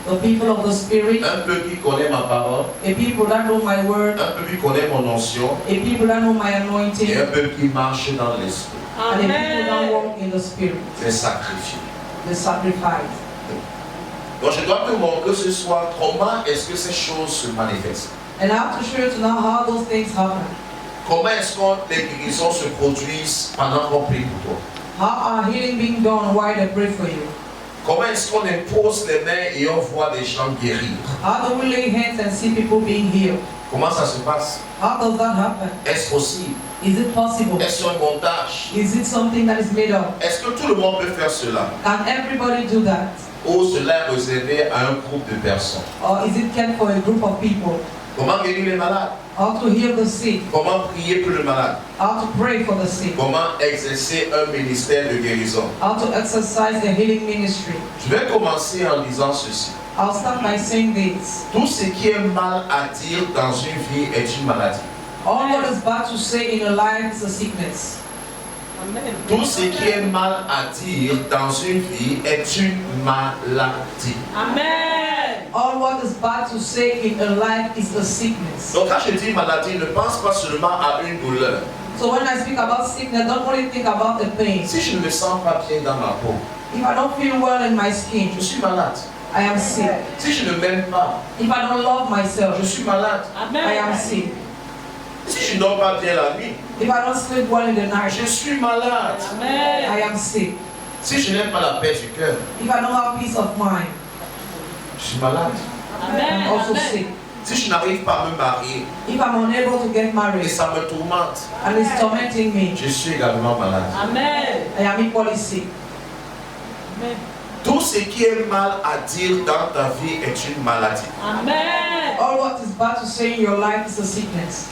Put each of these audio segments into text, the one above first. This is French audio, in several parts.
The people of the Spirit. Un peuple qui connaît ma parole. A people that know my word. Un peuple qui connaît mon onction. A people that know my anointing. Et un peuple qui marche dans l'esprit. And a people that walk in the Spirit. Les sacrifiés. The sacrifice. Donc je dois te montrer ce soir comment est-ce que ces choses se manifestent. And I have to show you to know how those things happen. Comment est-ce que les guérisons se produisent pendant qu'on prie pour toi? How are healing being done while they pray for you? Comment est-ce qu'on impose les mains et on voit des gens guérir? How do we lay hands and see people being healed? Comment ça se passe? How does that happen? Est-ce possible? Is it possible? Est-ce un montage? Is it something that is made up? Est-ce que tout le monde peut faire cela? Can everybody do that? Ou cela est réservé à un groupe de personnes? Or is it kept for a group of people? Comment guérir les malades? How to heal the sick? Comment prier pour le malade? How to pray for the sick? Comment exercer un ministère de guérison? How to exercise the healing ministry? Je vais commencer en disant ceci. I'll start by saying this. Tout ce qui est mal à dire dans une vie est une maladie. All what is bad to say in a life is a sickness. Tout ce qui est mal à dire dans une vie est une maladie. Amen. All what is bad to say in a life is a sickness. Donc quand je dis maladie, ne pense pas seulement à une douleur. So when I speak about sickness, don't only think about the pain. Si je ne me sens pas bien dans ma peau, If I don't feel well in my skin, je suis malade. I am sick. Si je ne m'aime pas, If I don't love myself, je suis malade. I am sick. Si je ne dors pas bien la nuit, If I don't sleep well in the night, je suis malade. I am sick. Si je n'aime pas la paix du cœur, If I don't have peace of mind, je suis malade. I'm also sick. Si je n'arrive pas à me marier If I'm unable to get et married ça me tourmente, and it's tormenting me, je suis également malade. Amen. I am equally sick. Tout ce qui est mal à dire dans ta vie est une maladie. Amen. All what is bad to say in your life is a sickness.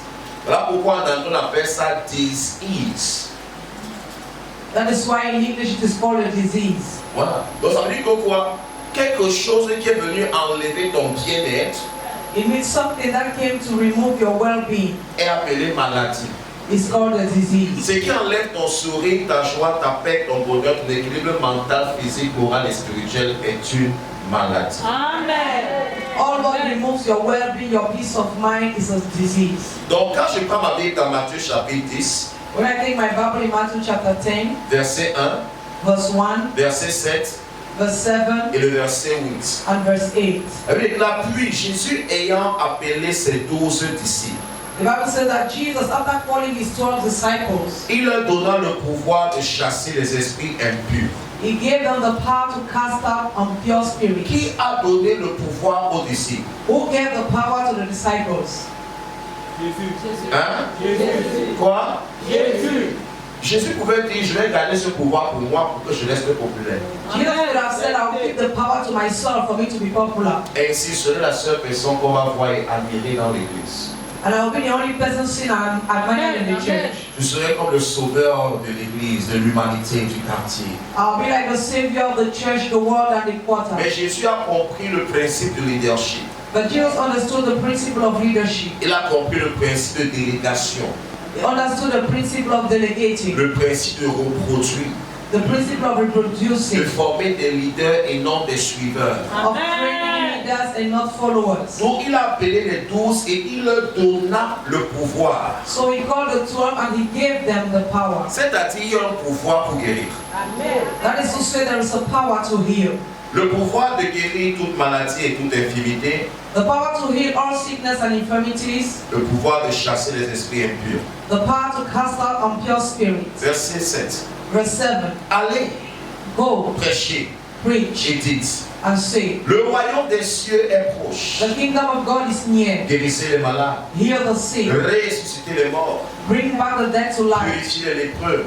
Voilà pourquoi on appelle ça disease. That is why in English it is called a disease. Voilà. Donc ça veut dire que quoi? Quelque chose qui est venu enlever ton bien-être It means something that came to remove your well-being. est appelé maladie. It's called a disease. Ce qui enlève ton sourire, ta joie, ta paix, ton bonheur, ton équilibre mental, physique, moral et spirituel est une maladie. Amen. All what removes your well-being, your peace of mind is a disease. Donc quand je prends ma Bible dans Matthieu chapitre 10, When I take my Bible in Matthew chapter 10, verset 1, verse 1, verset 7 verse 7, et le verset 8. and verse 8. Avec la pluie, Jésus ayant appelé ses 12 disciples, The Bible says that Jesus, after calling his 12 disciples, il leur donna le pouvoir de chasser les esprits impurs. he gave them the power to cast out impure spirits. Qui a donné le pouvoir aux disciples? Who gave the power to the disciples? Hein? Quoi? Jésus pouvait dire, je vais garder ce pouvoir pour moi pour que je reste populaire. Jesus would have said, I will keep the power to myself for me to be popular. Ainsi serait la seule personne qu'on va voir et admirer dans l'église. And I will be the only person seen and admired in the church. Je serai comme le sauveur de l'église, de l'humanité, du quartier. I'll be like the savior of the church, the world, and the quarter. Mais Jésus a compris le principe de leadership. But Jesus understood the principle of leadership. Il a compris le principe de délégation, He understood the principle of delegating, le principe de reproduire, the principle of de reproducing, former des leaders et non des suiveurs. of training leaders and not followers. Donc il a appelé les 12 et il leur donna le pouvoir. So he called the 12 and he gave them the power. C'est-à-dire il y a un pouvoir pour guérir. That is to say there is a power to heal. Le pouvoir de guérir toute maladie et toute infirmité. The power to heal all sickness and infirmities. Le pouvoir de chasser les esprits impurs. The power to cast out impure spirits. Verset 7. Verse 7. Allez, Go, prêchez preach, et dites, and say, le royaume des cieux est proche. the kingdom of God is near. Guérissez les malades, Heal the sick. ressuscitez les morts, Bring back the dead to life. purifiez les lépreux,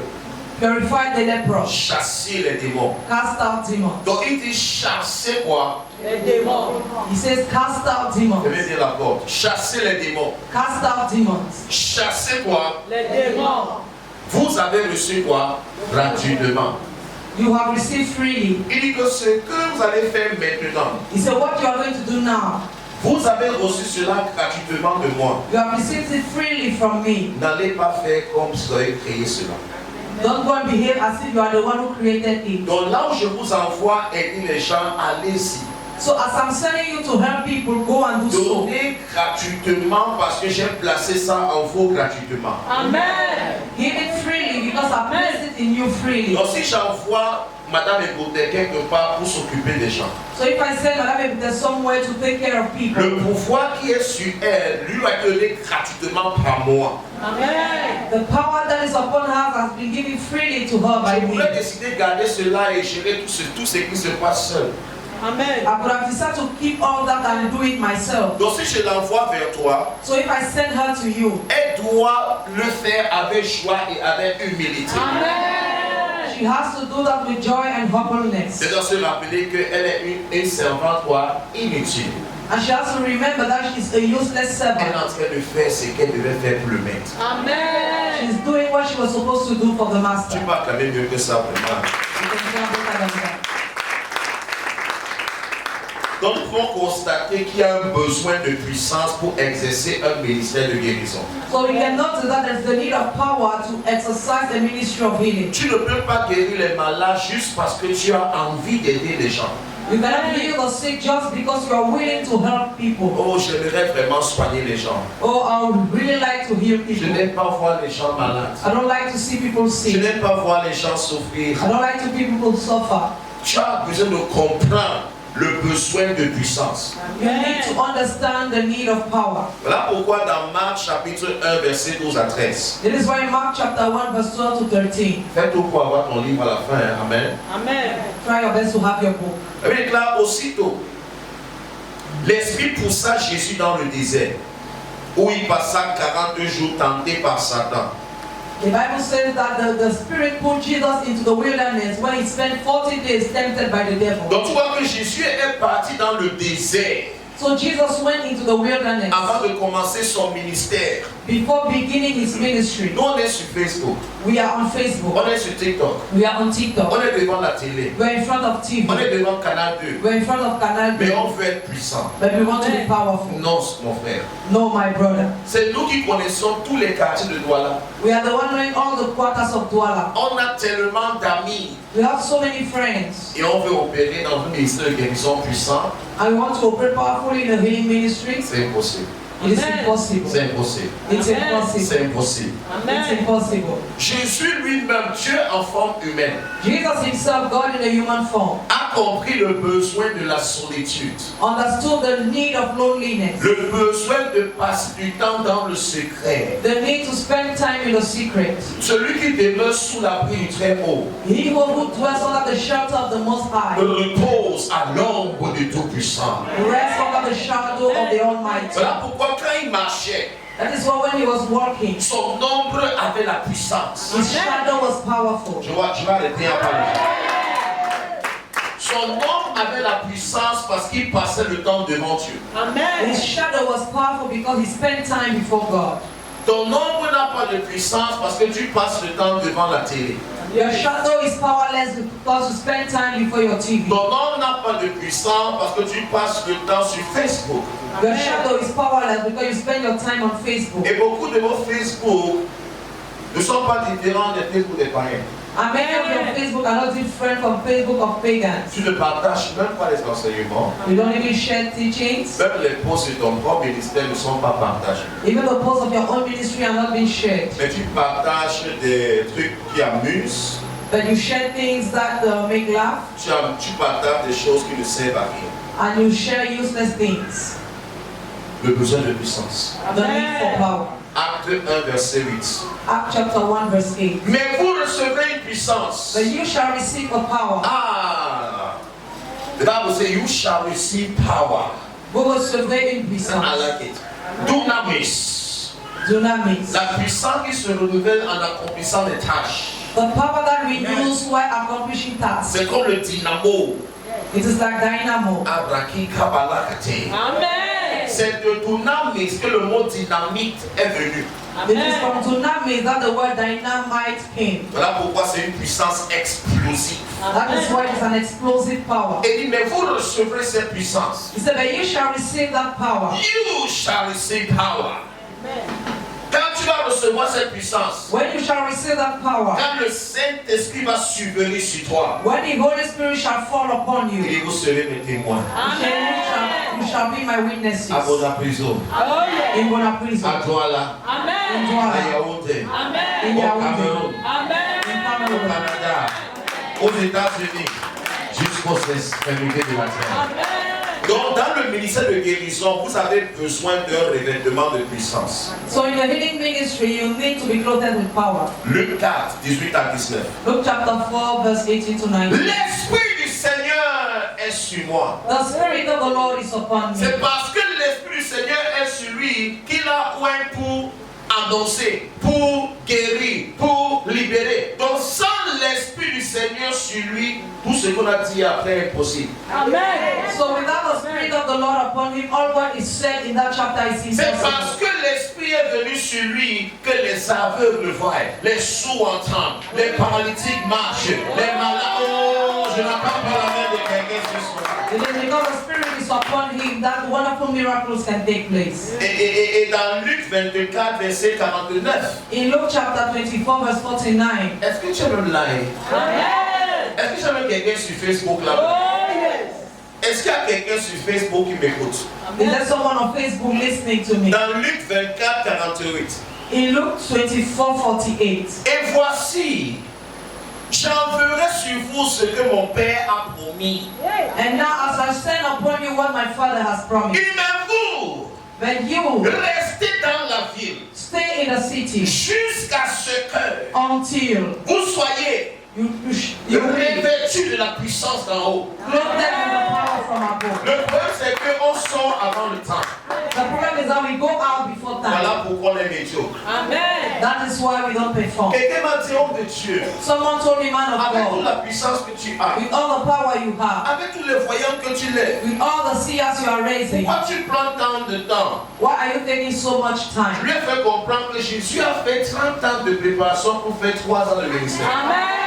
Purify the leper. chassez les démons. Cast out demons. Donc il dit chassez quoi? Les démons. He says, cast out demons. Je vais dire la porte. Chassez les démons. Cast out demons. Chassez quoi? Les démons. Vous avez reçu quoi? Gratuitement. You have received freely. Il dit que ce que vous allez faire maintenant, He said, what you are going to do now, vous avez reçu cela gratuitement de moi. you have received it freely from me. N'allez pas faire comme si vous avez créé cela. Don't go and behave as if you are the one who created it. Donc là où je vous envoie aider les gens, allez-y. So as I'm sending you to help people, go and do so. Donnez gratuitement parce que j'ai placé ça en vous gratuitement. Amen. Give it freely because I placed it in you freely. Donc si j'envoie Madame Ebote quelque part pour s'occuper des gens, So if I send Madame there's somewhere to take care of people, le pouvoir qui est sur elle lui a été donné gratuitement par moi. Amen. the power that is upon her has been given freely to her by Je me. pourrais décider de garder cela et gérer tout ce qui se passe seul. Amen. I could have decided to keep all that and do it myself. Donc si je l'envoie vers toi, So if I send her to you, elle doit le faire avec joie et avec humilité. Amen. she has to do that with joy and humbleness. C'est de se rappeler qu'elle est une servante inutile. And she has to remember that she's a useless Elle est servant. en train de faire ce qu'elle devait faire pour le maître. Amen. She's doing what she was supposed to do for the Tu master. vas quand même mieux que ça, vraiment. You can do better than that. Donc nous pouvons constater qu'il y a un besoin de puissance pour exercer un ministère de guérison. So we can notice that there's the need of power to exercise the ministry of healing. Tu ne peux pas guérir les malades juste parce que tu as envie d'aider les gens. You cannot heal the sick just because you are willing to help people. Oh, j'aimerais vraiment soigner les gens. Oh, I would really like to heal Je people. n'aime pas voir les gens malades. I don't like to see people Je sick. n'aime pas voir les gens souffrir. I don't like to see people suffer. Tu as besoin de comprendre le besoin de puissance. You need to understand the need of power. Voilà pourquoi dans Marc chapitre 1 verset 12 à 13. This is why in Mark chapter 1 verse 12 to 13. Fais tout pour avoir ton livre à la fin. Hein? Amen. Amen. Try your best to have your book. La Bible déclare aussitôt, l'Esprit poussa Jésus dans le désert, où il passa 42 jours tenté par Satan. The Bible says that the Spirit put Jesus into the wilderness when he spent 40 days tempted by the devil. Donc tu vois que Jésus est parti dans le désert So Jesus went into the wilderness avant de commencer son ministère. before beginning his ministry. Nous on est sur Facebook, We are on Facebook. on est sur TikTok, We are on TikTok. on est devant la télé, We're in front of TV. on est devant Canal 2. We're in front of Canal Mais B. on veut être puissant. But we want to be powerful. Non, mon frère. No, my brother. C'est nous qui connaissons tous les quartiers de Douala. We are the one knowing all the quarters of Douala. On a tellement d'amis We have so many friends. et on veut opérer dans un ministère de guérison puissant. And we want to operate powerfully in the healing ministry. C'est impossible. It is Amen. impossible. C'est impossible. It's Amen. impossible. C'est impossible. It's Amen. impossible. Jésus lui-même, Dieu en forme humaine, Jesus himself, God in a human form, a compris le besoin de la solitude, understood the need of loneliness, le besoin de passer du temps dans le secret. the need to spend time in the secret. Celui qui demeure sous l'abri du Très-Haut He who dwells under the shelter of the Most High repose à l'ombre du Tout-Puissant. rests under the shadow of the Almighty. Voilà pourquoi quand il marchait, That is why when he was walking, son ombre avait la puissance. his shadow was powerful. Je vais arrêter à parler. Son ombre avait la puissance parce qu'il passait le temps devant Dieu. Amen. His shadow was powerful because he spent time before God. Ton ombre n'a pas de puissance parce que tu passes le temps devant la télé. Your shadow is powerless because you spend time before your TV. Ton ombre n'a pas de puissance parce que tu passes le temps sur Facebook. Your shadow is powerless because you spend your time on Facebook. Et beaucoup de vos Facebook ne sont pas différents des Facebook des païens. And many of your Facebook are not different from Facebook of pagans. Tu ne partages même pas les enseignements. You don't even share teachings. Même les posts de ton propre ministère ne sont pas partagés. Even the posts of your own ministry are not being shared. Mais tu partages des trucs qui amusent. But you share things that make laugh. Tu partages des choses qui ne servent à rien. And you share useless things. Le besoin de puissance. The need for power. Acte 1, verset 8. Acts chapter 1 verse 8. Mais vous recevrez une puissance. But you shall receive a power. Ah! The Bible says you shall receive power. Vous recevrez une I puissance. like it. Dunamis. Dunamis. La puissance qui se renouvelle en accomplissant les tâches. The power that renews while accomplishing tasks. C'est comme le dynamo. It is like dynamo. Abraki kabalakate. Amen. C'est de dunamis que le mot dynamite est venu. It is from Amen. dunamis that the word dynamite came. Voilà pourquoi c'est une puissance explosive. That is why it's an explosive power. Et dit, mais vous recevrez cette puissance. He said, but you shall receive that power. You shall receive power. Amen. Quand tu vas recevoir recevoir cette puissance, when you shall receive that power, quand le Saint-Esprit va subvenir sur toi, when the Holy Spirit shall fall upon you, et vous serez mes témoins. you shall be my witnesses. À Bonaprison, Oh, yeah. In Bonaprison, à Douala, in Amen. à Douala, Yaoundé, Amen. in au Yaoundé, Cameroun, in Amen. au Cameroon, Canada, aux États-Unis, jusqu'aux extrémités de la terre. Amen. Donc, dans le ministère de guérison, vous avez besoin d'un revêtement de puissance. So in the healing ministry, you need to be clothed with power. Luc 4, 18 à 19. Luke chapter 4, verse 18 to 19. L'Esprit du Seigneur est sur moi. The Spirit of the Lord is upon me. C'est parce que l'Esprit du Seigneur est sur lui qu'il a oint pour annoncer, pour guérir, pour libérer. Donc sans l'Esprit du Seigneur sur lui, tout ce qu'on a dit après est impossible. Amen. So without the Spirit of the Lord upon him, all what is said in that chapter is C'est parce impossible. que l'Esprit est venu sur lui que les aveugles voient, les sourds entendent, les paralytiques marchent, les malades... Oh, je n'entends pas la main de quelqu'un ce soir. It is because the Spirit is upon him that wonderful miracles can take place. Et dans Luc 24, verset 49, In Luke chapter 24, verse 49, est-ce que tu es même là? Amen. Est-ce que tu as même quelqu'un sur Facebook là? Oh, yes. Est-ce qu'il y a quelqu'un sur Facebook qui m'écoute? is there someone on Facebook listening to me? Dans Luc 24, 48. In Luke 24, 48, Et voici, j'enverrai sur vous ce que mon Père a promis. and now as I send upon you what my Father has promised, Et même vous, but you restez dans la ville stay in the city jusqu'à ce que until vous soyez you be revêtus de la puissance d'en haut. clothed with the power from above. Le problème c'est qu'on sort avant le temps. The problem is that we go out before time. Voilà pourquoi on est médiocre. Amen. That is why we don't perform. Quelqu'un m'a dit, homme de Dieu, Someone told me, man of avec toute God, la puissance que tu as, with all the power you have, avec tous les voyants que tu lèves, with all the seers you are raising, pourquoi tu prends tant de temps? why are you taking so much Je time? lui ai fait comprendre que Jésus a fait 30 ans de préparation pour faire 3 ans de ministère. Amen.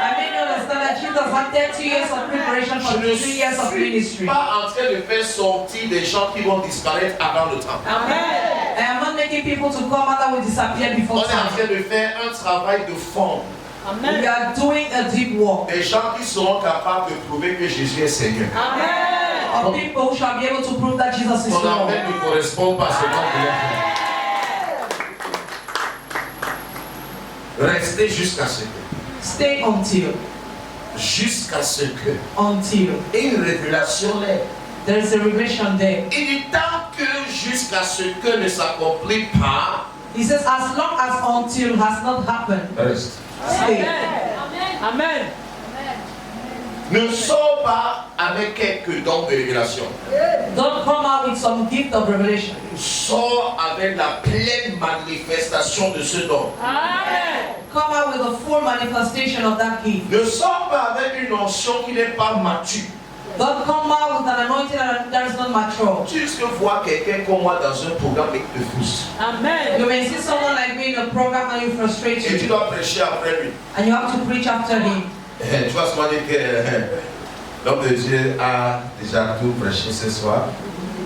I made you understand that Jesus had 30 years of preparation for Je ne 3 years of suis ministry. pas en train de faire sortir des gens qui vont disparaître avant le temps. Amen. I am not making people to come out that will disappear On before est en train time. de faire un travail de fond. We Amen. are doing a deep work Des gens qui seront capables de prouver que Jésus est Seigneur. Amen. of people who shall be able to prove that Jesus is Ton Lord. appel ne correspond pas à ce qu'on voulait faire. Restez jusqu'à ce que. Stay until. Jusqu'à ce que. Until. Et une révélation est. There is a revelation there. Il dit tant que jusqu'à ce que ne s'accomplit pas. He says, as long as until has not happened, Reste. stay. Amen. Ne sors pas avec quelques dons de révélation. Don't come out with some gift of revelation. Sors avec la pleine manifestation de ce don. Amen. Come out with the full manifestation of that gift. Ne sors pas avec une onction qui n'est pas mature. Don't come out with an anointing that is not mature. Tu risques de voir quelqu'un comme moi dans un programme et qui te frustre. Amen. You may see someone like me in a program and you frustrate Et tu you, dois prêcher après lui. and you have to preach after him. Tu vas se dire que l'homme de Dieu a déjà tout prêché ce soir.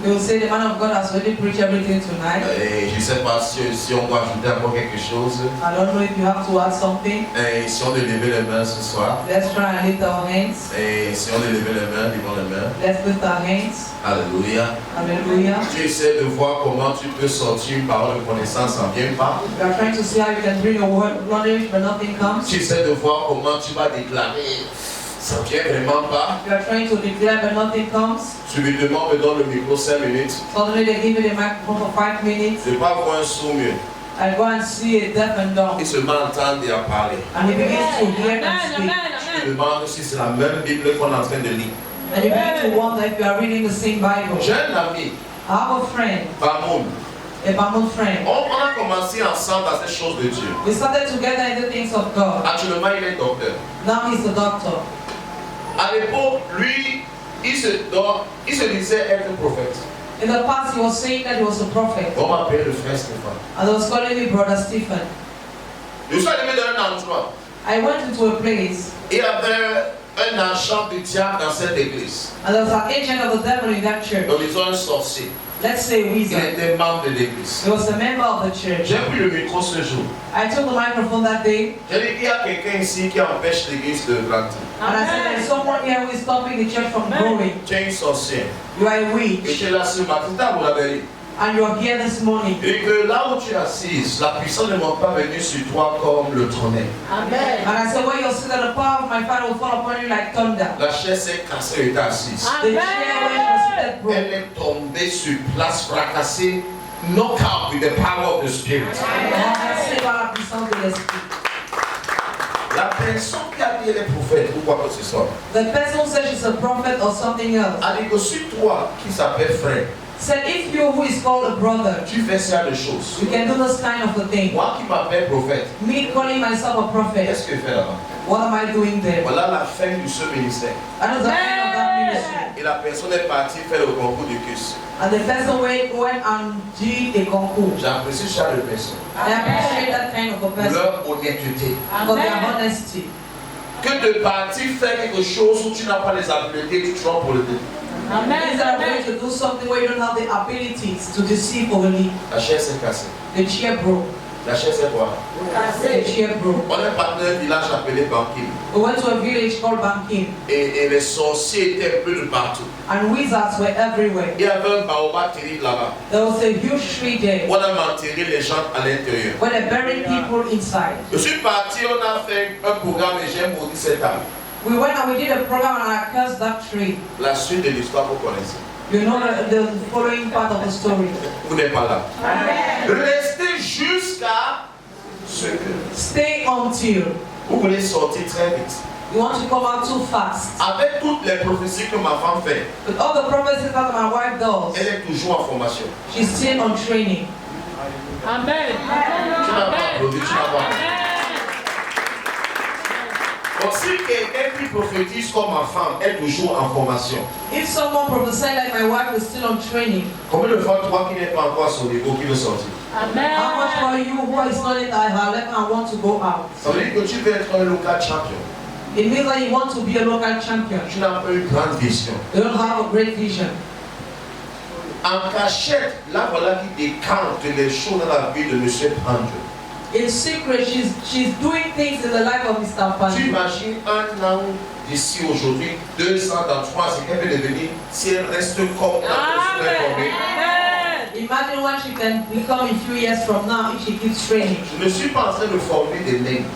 They will say the man of God has already preached everything tonight. Et je ne sais pas si on doit ajouter encore quelque chose. I don't know if you have to add something. Et si on de lever les mains ce soir. Let's try and lift our hands. Et si on de lever les mains, levons les mains. Let's lift our hands. Alléluia. Hallelujah. Tu essaies de voir comment tu peux sortir une parole de connaissance sans bien pas. You are trying to see how you can bring a word of knowledge, but nothing comes. Tu essaies de voir comment tu vas déclarer ça ne vient vraiment pas. You are trying to declare, but nothing comes. Tu lui demandes de donner le micro 5 minutes. Suddenly they give you the microphone for 5 minutes. Je ne vais pas voir un sourd mieux. I go and see a deaf and dumb, Il se met à entendre et à parler. and he begins to hear and Amen. speak. Amen. Je me demande si c'est la même Bible qu'on est en train de lire. And you begin to wonder if you are reading the same Bible. J'ai un ami, I have a friend, Bamoun. a Bamon friend. On a commencé ensemble dans ces choses de Dieu. We started together in the things of God. Actuellement, il est docteur. Now he's a doctor. À l'époque, lui, il se disait être prophète. In the past, he was saying that he was a prophet. On m'appelle le frère Stéphane. And they was calling me Brother Stephen. Je suis arrivé dans un endroit. I went into a place, Il y avait un agent du diable dans cette église. and there was an agent of the devil in that church. Donc, ils ont un sorcier. Let's say Il wizard. était membre de l'église. He was a member of the church. J'ai pris le micro ce jour. I took the microphone that day J'ai dit qu'il y a quelqu'un ici qui empêche l'église de grandir. and I said, there's someone here who is stopping the church from growing. Tu es une sorcière. You are a Et witch tu es là ce matin, vous l'avez dit. and you are here this morning. Et que là où tu es assise, la puissance ne m'est pas venue sur toi comme le tonnerre. Amen. And I said, where you're sitting, the power of my Father will fall upon you like thunder. La chaise s'est cassée et était assise. The chair where she was seated broke. Elle est tombée sur place, fracassée, knock out with the power of the Spirit. C'est par la puissance de l'esprit. La personne qui a dit elle est prophète ou quoi que ce soit, The person says she's a prophet or something else. a dit que si toi qui s'appelle frère, Said if you who is called a brother, tu fais ça de choses. you can do this kind of a thing. Moi qui m'appelle prophète, Me calling myself a prophet, qu'est-ce que je fais là-bas? what am I doing there? Voilà la fin de ce ministère. That is the end of that ministry. Et la personne est partie faire le concours de cuisse. And the person went and did a concours. J'apprécie chaque personne. I appreciate that kind of a person Leur honnêteté. for their honesty. Que de partir faire quelque chose où tu n'as pas les habiletés, tu trompes pour le dire. Means that I'm going to do something where you don't have the abilities to deceive or lead. La chaise s'est cassée. The chair broke. La chaise est quoi? The chair broke. On est parti d'un village appelé Bankim. We went to a village called Bankim, Et les sorciers étaient un peu de partout. and wizards were everywhere. Il y avait un baobab terrible là-bas. There was a huge tree there On a enterré les gens à l'intérieur. where they buried people inside. Je suis parti, on a fait un programme et j'ai maudit cette âme. We went and we did a program and I cursed that tree. La suite de l'histoire, vous connaissez. You know the following part of the story. Vous n'êtes pas là. Restez jusqu'à ce que Stay until vous voulez sortir très vite. you want to come out too fast. Avec toutes les prophéties que ma femme fait, With all the prophecies that my wife does, elle est toujours en formation. she's still on training. Amen. Tu n'as pas applaudi, tu n'as pas applaudi. Donc si quelqu'un qui prophétise comme ma femme est toujours en formation, If someone prophesied like my wife is still on training, combien de fois toi qui n'es pas encore à son niveau qui veut sortir? how much more you who is not in the high level and want to go out? Ça veut dire que tu veux être un local champion. It means that you want to be a local champion. Tu n'as pas une grande vision. You don't have a great vision. En cachette, là voilà qui décante les choses dans la vie de M. Andrew. In secret, she's doing things in the life of Mr. Tu Pan. imagines un an d'ici aujourd'hui, 2 ans, dans 3 ans, ce qu'elle peut devenir si elle reste comme la personne informée. Imagine what she can become in few years from now if she keeps training. Je ne suis pas en train de former des nains.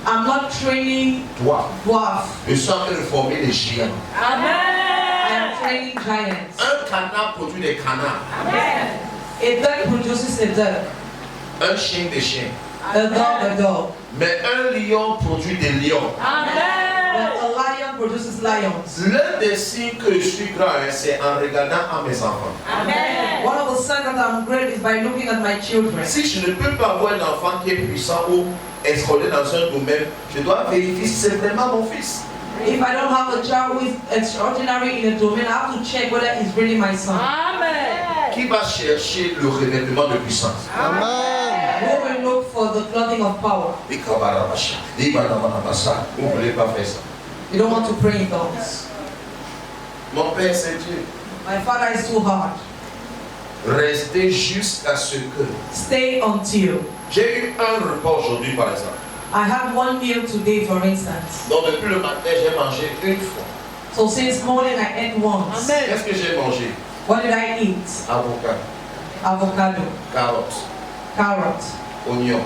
I'm not training Toi, dwarf. je suis en train de former des chiens. I am training giants. Un canard produit des canards. A duck produces a duck. Un chien des chiens. A dog. Mais un lion produit des lions. But a lion produces lions. L'un des signes que je suis grand, hein, c'est en regardant à mes enfants. One of the signs that I'm great is by looking at my children. Si je ne peux pas avoir un enfant qui est puissant ou escolé dans un domaine, je dois vérifier si c'est vraiment mon fils. If I don't have a child who is extraordinary in a domain, I have to check whether he's really my son. Qui va chercher le revêtement de puissance? Who will look for the clothing of power? Vous ne voulez pas faire ça. You don't want to pray in tongues. Mon Père, c'est Dieu. My father is too hard. Restez jusqu'à ce que. Stay until. J'ai eu un repas aujourd'hui, par exemple. I had one meal today, for instance. Donc, depuis le matin, j'ai mangé une fois. So since morning I ate once. Qu'est-ce que j'ai mangé? What did I eat? Avocat, Avocado, carottes, carrot, oignons,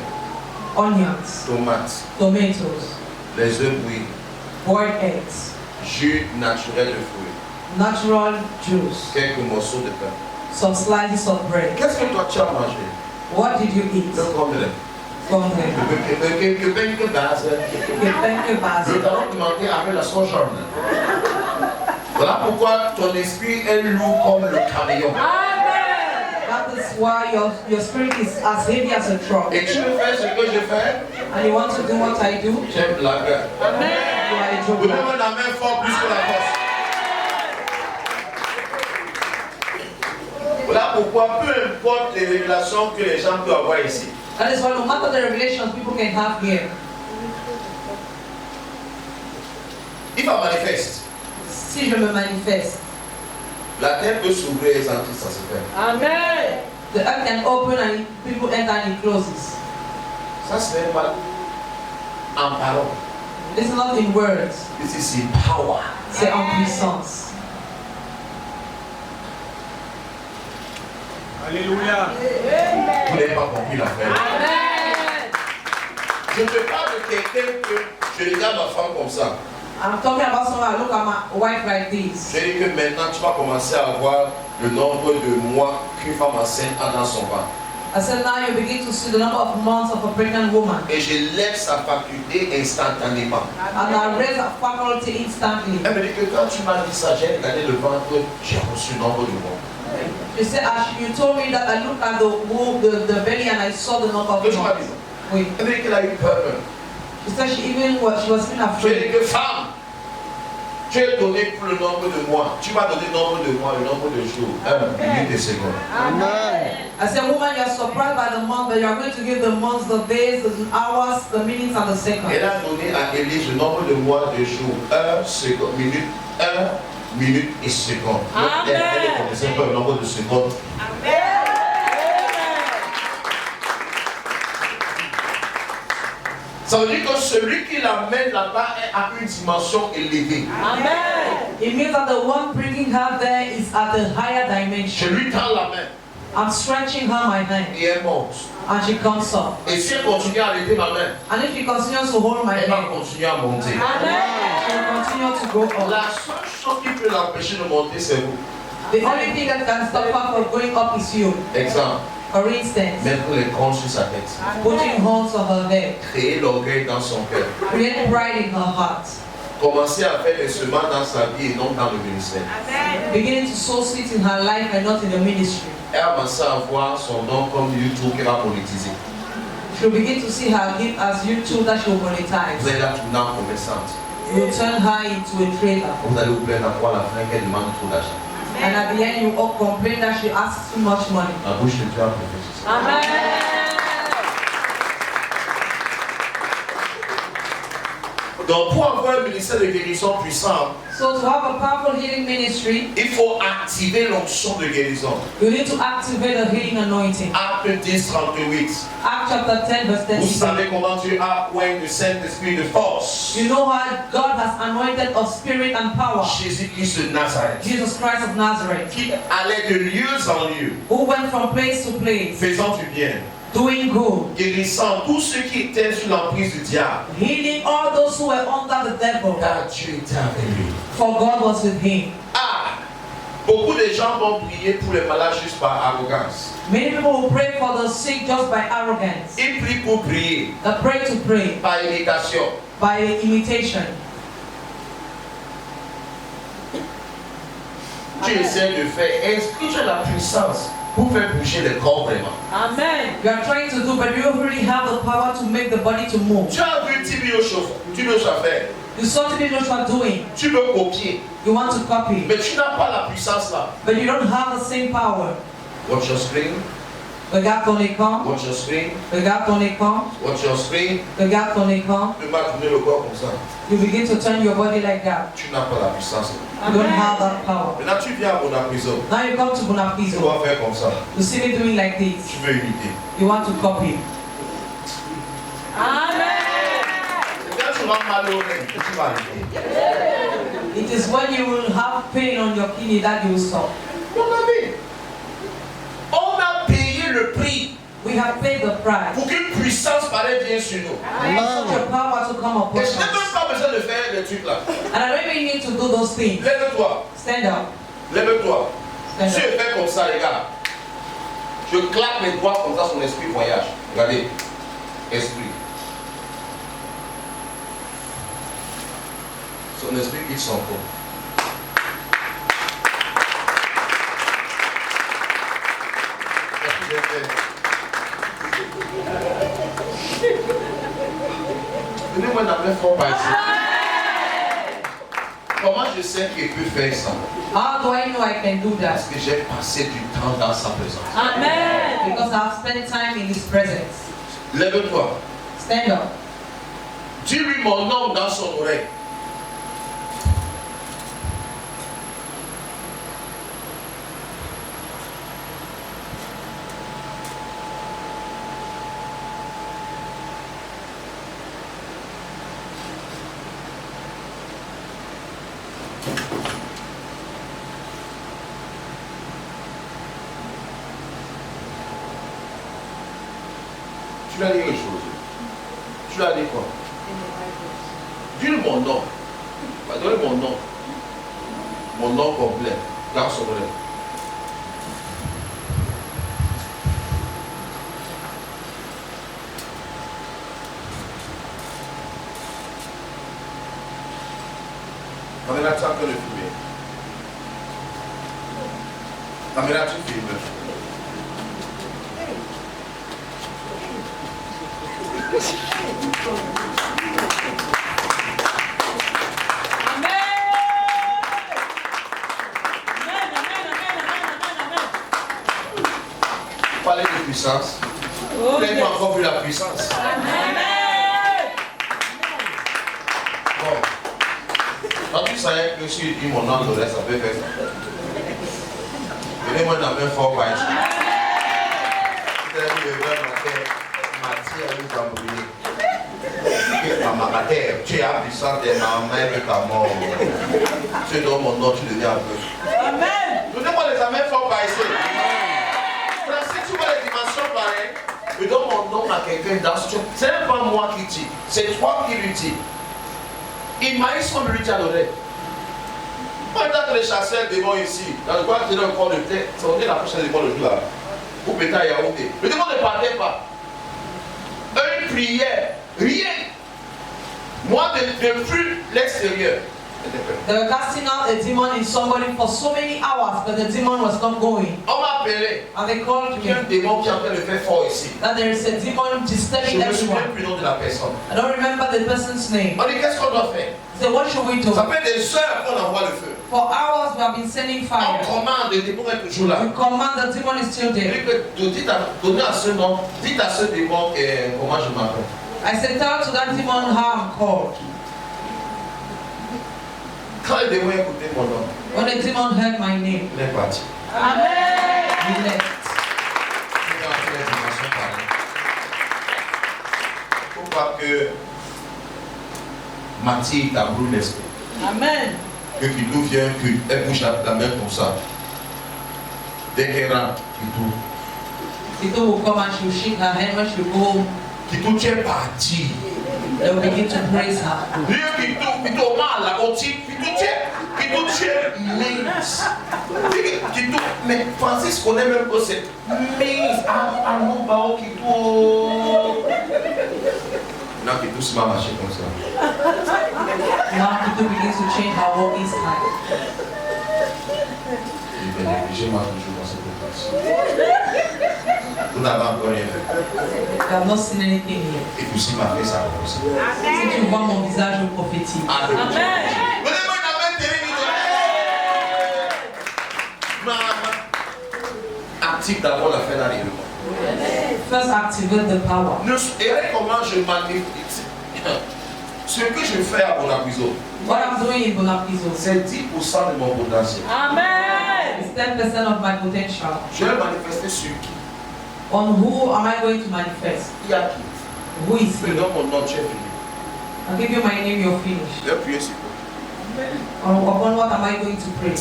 onions, tomates, tomatoes, les œufs bouillis, boiled eggs, jus naturel de fruits, natural juice, quelques morceaux de pain. some slices of bread. Qu'est-ce que toi tu as mangé? What did you eat? Le complet. From there? Que pain que base. Thank you, Le Pastor. talent demandé avec la sauce jaune. Voilà pourquoi ton esprit est lourd comme le camion. That is why your spirit is as heavy as a truck. Et tu veux faire ce que je fais? And you want to do what I do? J'aime blagueur. You are a Vous joker. levez la main fort plus que la force. Voilà pourquoi peu importe les révélations que les gens peuvent avoir ici. That is why no matter the revelations people can have here, Il va manifester. si je me manifeste, La terre peut s'ouvrir et sentir ça se fait. Amen. The earth can open and people enter and it closes. Ça se fait pas en parole. It's not in words. This is in power. C'est en puissance. Alléluia. Vous n'avez pas compris l'affaire. Amen. Je ne parle de quelqu'un que je regarde ma femme comme ça. I'm talking about someone I look at my wife like this. Je dis que maintenant tu vas commencer à voir le nombre de mois qu'une femme enceinte a dans son ventre. I said now you begin to see the number of months of a pregnant woman. Et je lève sa faculté instantanément. And I raise her faculty instantly. Elle me dit que quand tu m'as dit ça, j'ai regardé le ventre, j'ai reçu le nombre de mois. She said, as you told me that, I looked at the womb, the belly, and I saw the number of Que tu m'as dit months. ça? Oui. Elle me dit qu'elle a eu peur. She said she was even Je lui ai afraid. dit que femme, tu es donné pour le nombre de mois. Tu vas donner le nombre de mois, le nombre de jours, minute et secondes. Amen. I said, woman, you are surprised by the month, but you are going to give the months, the days, the hours, the minutes, and the seconds. Elle a donné à Élise le nombre de mois, de jours, minute et seconde. Amen. Elle ne connaissait pas le nombre de secondes. Ça veut dire que celui qui l'amène là-bas est à une dimension élevée. Amen. It means that the one bringing her there is at a higher Je dimension. lui tends la main I'm stretching her my hand, et elle monte. and she comes up. Et si elle continue à arrêter ma main, And if she continues to hold my elle va hand, continuer à monter. she will continue to go up. La seule chose qui peut l'empêcher de monter, c'est vous. The only thing that can stop her from going up is you. Exemple, For instance, mettre les cornes sur sa tête. putting horns on her head, Créer l'orgueil dans son cœur. create pride in her heart, Commencer à faire les semences dans sa vie et non dans le ministère. beginning to sow seeds in her life and not in the ministry. Elle a commencé à voir son nom comme YouTube qui va politiser. She'll begin to see her gift as YouTube that she will Vous monetize. allez la tourner en commerçante. You'll turn her into a trader. Vous allez vous plaindre à la fin qu'elle demande trop d'argent. And at the end, you all complain that she asks too much money. La bouche de Dieu a prophétisé. Amen. Donc pour avoir un ministère de guérison puissant, So to have a powerful healing ministry, il faut activer l'onction de guérison. you need to activate the healing anointing. Acte 10, 38. Acts chapter 10, verse Vous 10. savez comment Dieu a oint le Saint-Esprit de force. You know how God has anointed of spirit and power Jésus-Christ de Nazareth, Jesus Christ of Nazareth, qui allait de lieu en lieu, who went from place to place, faisant du bien, doing good, guérissant tous ceux qui étaient sous l'emprise du diable. healing all those who were under the devil, Car Dieu était avec lui. for God was with him. Ah, beaucoup de gens vont prier pour les malades juste par arrogance. Many people will pray for the sick just by arrogance. Ils prient pour prier, They pray to pray par imitation. by imitation. Tu essaies de faire, est-ce que tu as la puissance pour faire bouger les corps vraiment? Amen. You are trying to do, but you don't really have the power to make the body to move. Tu as vu Tibio faire, You saw to be Joshua doing. tu veux copier, You want to copy, mais tu n'as pas la puissance là. but you don't have the same power. Watch your screen, Regarde ton écran, watch your screen, regarde ton écran, watch your screen. regarde ton écran. Tu vas tourner le corps comme ça. You begin to turn your body like that. Tu n'as pas la puissance là. You don't have that power. Maintenant tu viens à mon prison. Now you come to Tu Bunapiso. dois faire comme ça. You see me doing like this. Tu veux imiter. You want to copy. Amen. Quand tu vas mal au rein, tu vas imiter. It is when you will have pain on your kidney that you will stop. Mon ami, on a payé le prix We have paid the price. pour qu'une puissance pareille vienne sur nous. For such a power to come upon Et je n'ai même us. pas besoin de faire les trucs là. And I don't even need to do those things. Lève-toi, Stand up. lève-toi. Stand Si up. je fais comme ça, les gars, je claque mes doigts comme ça, son esprit voyage. Regardez, esprit. Son esprit quitte son corps. Qu'est-ce que j'ai fait? Donnez-moi la main fort par ici. Comment je sais qu'il peut faire ça? How do I know I can do that? Parce que j'ai passé du temps dans sa présence. Amen. Because I've spent time in His presence. Lève-toi. Stand up. Dis-lui mon nom dans son oreille. Tu lui as dit quelque chose. Tu lui as dit quoi? Dis-lui mon nom. Va donner mon nom. Mon nom complet. Garde son vrai. Caméra, tu as que le filmer. Caméra, tu filmes. Parler de puissance. Vous n'avez pas encore vu la puissance. Bon. Quand tu savais que si tu dis mon nom d'oreille, ça peut faire ça. Venez-moi dans le fort par ici. Vous avez vu le verre matière nous a brûlé. Tu es puissant de ma main et ta mort. Tu donnes mon nom, tu deviens aveugle. Amen. Donnez-moi les amens forts par ici. Si tu vois les dimensions pareilles, je donne mon nom à quelqu'un dans ce. Ce n'est pas moi qui dis, c'est toi qui lui dis. Il m'a eu son lui à l'oreille. Pendant que les chasseurs démons ici, dans le coin de leur corps de tête, ça veut dire la prochaine démon de jour là. Ou peut-être Yaoundé. Le démon ne partait pas. Une prière, rien. Moi, de plus l'extérieur. They were casting out a demon in somebody for so many hours, but the demon was not going. On m'a appelé. And they called Il y a un me démon qui est en train de faire fort ici. that there is a demon Je disturbing ne me souviens everyone. plus du nom de la personne. I don't remember the person's name. On dit qu'est-ce qu'on doit faire? So what should we do? Ça fait des heures qu'on envoie le feu. For hours we have been sending On fire. commande, le démon est toujours là. We command the demon is still there. Donnez à ce nom, dites à ce démon comment je m'appelle. I said, tell to that demon how I'm called. Quand le démon a écouté mon nom, When the demon heard my name, il est parti. Amen. he left. Il est entré dans les dimensions pareilles. Il ne faut pas que Mathilde t'abroue l'esprit. Amen. Que Kidou vient, qu'elle bouge la main comme ça. Dès qu'elle rentre, Kidou. People will come and she'll shake her head when she go home. Kidou, tu es parti. They will begin to praise her. Lui, Kidou, mal, la continue. Kidou, tu es mince. Kidou, mais Francis connaît même que c'est mince. Ah non, bah, Kidou. Non, Kidou se m'a marché comme ça. Now people begin to change her walking style. Il va négliger moi toujours dans cette place. Vous n'avez encore rien fait. You have not seen anything here. Et puis si m'a fait ça comme ça. Si tu vois mon visage prophétique. Amen. Amen. Donnez-moi une amen terrible. Active d'abord la fin d'arrivée. First activate the power. Et regardez comment je manifeste. Ce que je fais à Bonapuiso, What I'm doing in Bonapiso c'est 10% de mon potentiel. Amen. is 10% of my potential. Je vais manifester sur qui? On who am I going to manifest? Il y a qui? Who is Mais he? dans mon nom, tu es fini. I'll give you my name, you're finished. Je vais prier sur toi. Upon what am I going to pray?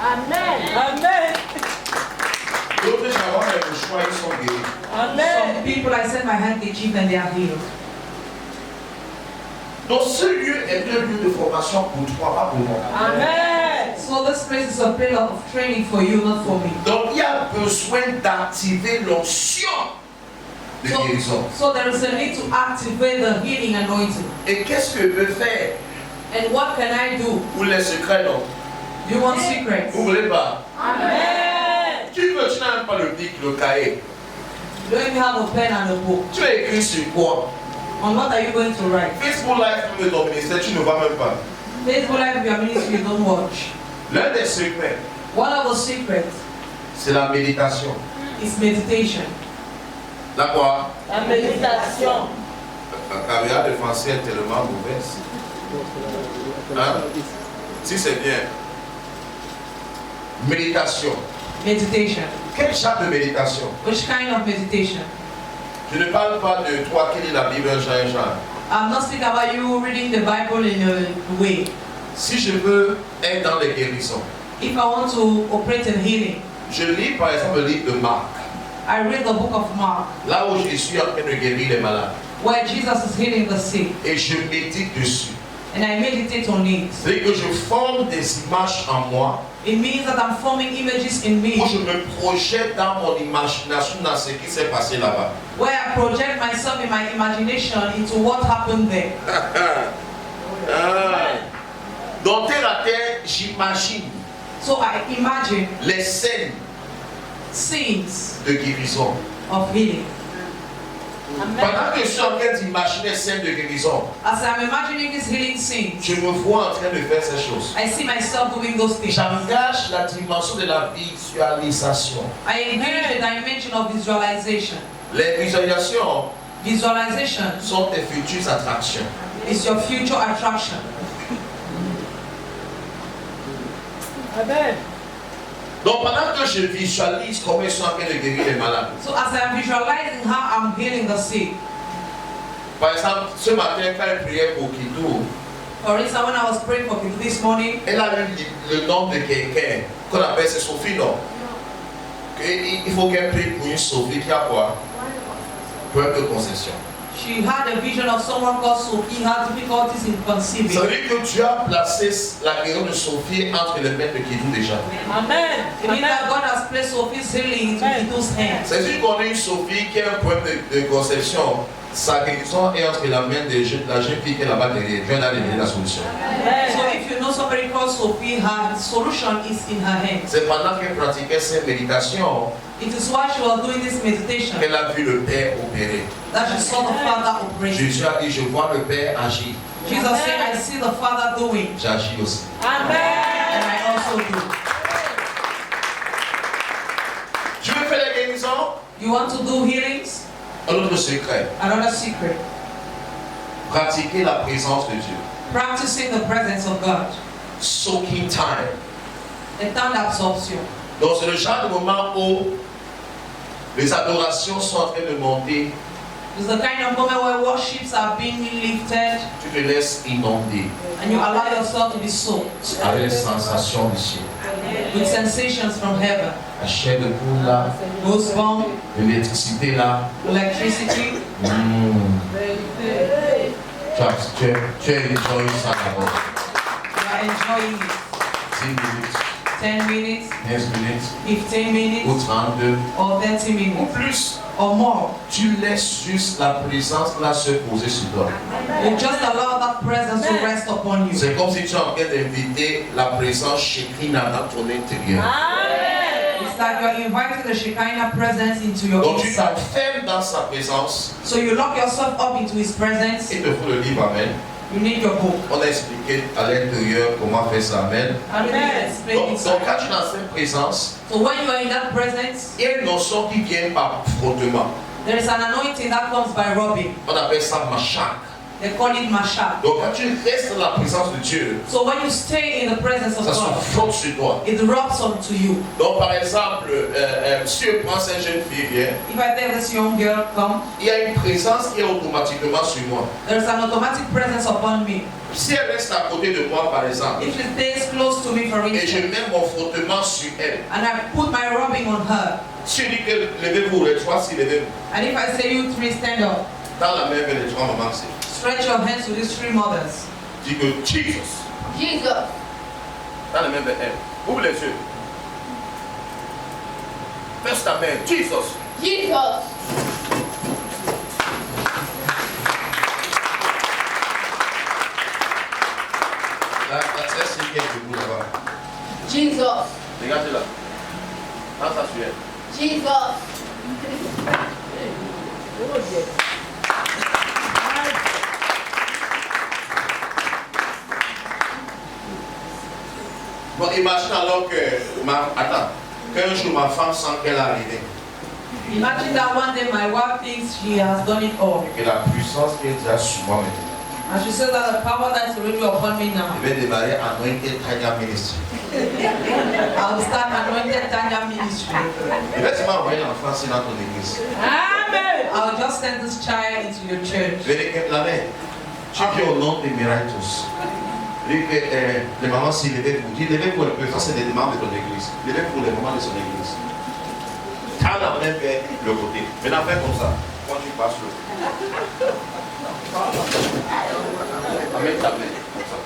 Amen. Amen. D'autres gens avec le choix, ils sont guéris. Some Amen. people, I send my handkerchief and they are healed. Donc ce lieu est un lieu de formation pour toi, pas pour moi. Amen. So this place is a place of training for you, not for me. Donc il y a besoin d'activer l'onction de guérison. So there is a need to activate the healing anointing. Et qu'est-ce que je peux faire And what can I do? pour les secrets? Non. Do you want secrets? Vous voulez pas? Amen. Tu n'as même pas le bic, le cahier. You don't even have a pen and a book. Tu as écrit sur quoi? On what are you going to write? Facebook Live de ton ministère, tu ne vas même pas. Facebook Live, your ministry, you don't watch. L'un des secrets, One of the secrets c'est la méditation. is meditation. La quoi? La méditation. La caméra de français est tellement mauvaise. Hein? Si c'est bien. Méditation. Meditation. Quel genre de méditation? Which kind of meditation? Je ne parle pas de toi qui lis la Bible un genre. I'm not speaking about you reading the Bible in a way. Si je veux être dans les guérisons, If I want to operate in healing, je lis par exemple le livre de Marc. I read the book of Mark, là où je suis en train de guérir les malades. where Jesus is healing the sick, Et je médite dessus. and I meditate on it. C'est que je forme des images en moi, It means that I'm forming images in me, où je me projette dans mon imagination dans ce qui s'est passé là-bas. where I project myself in my imagination into what happened there. Dans terre à terre, j'imagine So I imagine les scènes scenes de guérison. of healing. Pendant que je suis en train d'imaginer les scènes de guérison, As I'm imagining these healing scenes, je me vois en train de faire ces choses. I see myself doing those things. J'engage la dimension de la visualisation. I engage the dimension of visualization. Les visualisations Visualization sont tes futures attractions. is your future attraction. Amen. Donc pendant que je visualise comment ils sont en train de guérir les malades. So as I'm visualizing how I'm healing the sick, Par exemple, ce matin, quand elle priait pour Kitou, for instance, when I was praying for people this morning, elle a eu le nom de quelqu'un qu'on appelle c'est Sophie, non? Il faut qu'elle prie pour une Sophie qui a quoi? Problème de conception. she had a vision of someone called Sophie who had difficulties in conceiving. Ça veut dire que Dieu a placé la guérison de Sophie entre les mains de Kitou déjà. Amen. It means that God has placed Sophie's healing into Kito's hands. C'est sûr qu'on a une Sophie qui a un problème de conception. Sa guérison est entre la main de la jeune fille qui est là-bas derrière. Dieu a donné la solution. So if you know somebody called Sophie, her solution is in her hands. C'est pendant qu'elle pratiquait cette méditation It is while she was doing this meditation qu'elle a vu le Père opérer. that she saw the Father operating. Jésus a dit, je vois le Père agir. Jesus said, I see the Father doing, J'agis aussi. and Amen. I also do. Tu veux faire la guérison? You want to do healings? Un autre secret. Another secret. Pratiquer la présence de Dieu. Practicing the presence of God. Soaking time. The time d'absorption. Donc c'est le genre de moment où les adorations sont en train de monter. It's the kind of moment where worships are being lifted Tu te laisses inonder and you allow yourself to be soaked avec les sensations du ciel. with sensations from heaven. La chair de poule là, Goosebumps, l'électricité là. electricity. Tu es enjoyé ça d'abord. You are enjoying it. 10 minutes, 10 minutes, 15 minutes 15 ou minutes, 32 or 30 ou minutes, plus. or more. Tu laisses juste la présence là se poser sur toi. You just allow that presence to rest upon you. C'est comme si tu es en train d'inviter la présence Shekinah dans ton intérieur. Amen. It's like you're inviting the Shekinah presence into your Donc tu inside. t'enfermes dans sa présence. So you lock yourself up into His presence. Il te faut le livre, amen. You need your book. On a expliqué à l'intérieur comment faire ça, amen. I will explain Donc it. quand tu es dans cette présence, So when you are in that presence, il y a une notion qui vient par frottement. there is an anointing that comes by rubbing. On appelle ça machak. They call it mashak. Donc quand tu restes dans la présence de Dieu, So when you stay in the presence of ça se God, frotte sur toi. it rubs onto you. Donc par exemple, si je prends cette jeune fille, viens, If I tell this young girl, come, il y a une présence qui est automatiquement sur moi. there is an automatic presence upon me. Si elle reste à côté de moi, par exemple, If she stays close to me, for et je instance, mets mon frottement sur elle, and I put my rubbing on her, si je dis que levez-vous, les trois, si levez-vous, and if I say you three stand up, dans la main vers les trois mamans, c'est. stretch your hands to these three mothers. Dis que Jesus, Jesus. dans la main vers elle. Ouvre les yeux. Baisse ta main. Jesus. Jesus. C'est ce qui est debout là-bas. Jesus. Regardez là. Dans sa sueur. Jesus. Bon, imagine alors que qu'un jour ma femme sent qu'elle est arrivée. Imagine that one day my wife thinks she has done it all. Et que la puissance qui est déjà sur moi maintenant. And she says that the power that is already upon me now. Je vais démarrer Anointed Tanya Ministry. I'll start anointed Tanya ministry. Je vais seulement envoyer l'enfant dans ton église. Amen. I'll just send this child into your church. Je vais dire la main. Tu viens au nom des miracles. Dis que les mamans, si levez-vous, dis levez-vous un peu. Ça, c'est les demandes de ton église. Levez-vous les mamans de son église. Prends la main vers le côté. Maintenant, fais comme ça. Quand tu passes le. Amène ta main. Comme ça.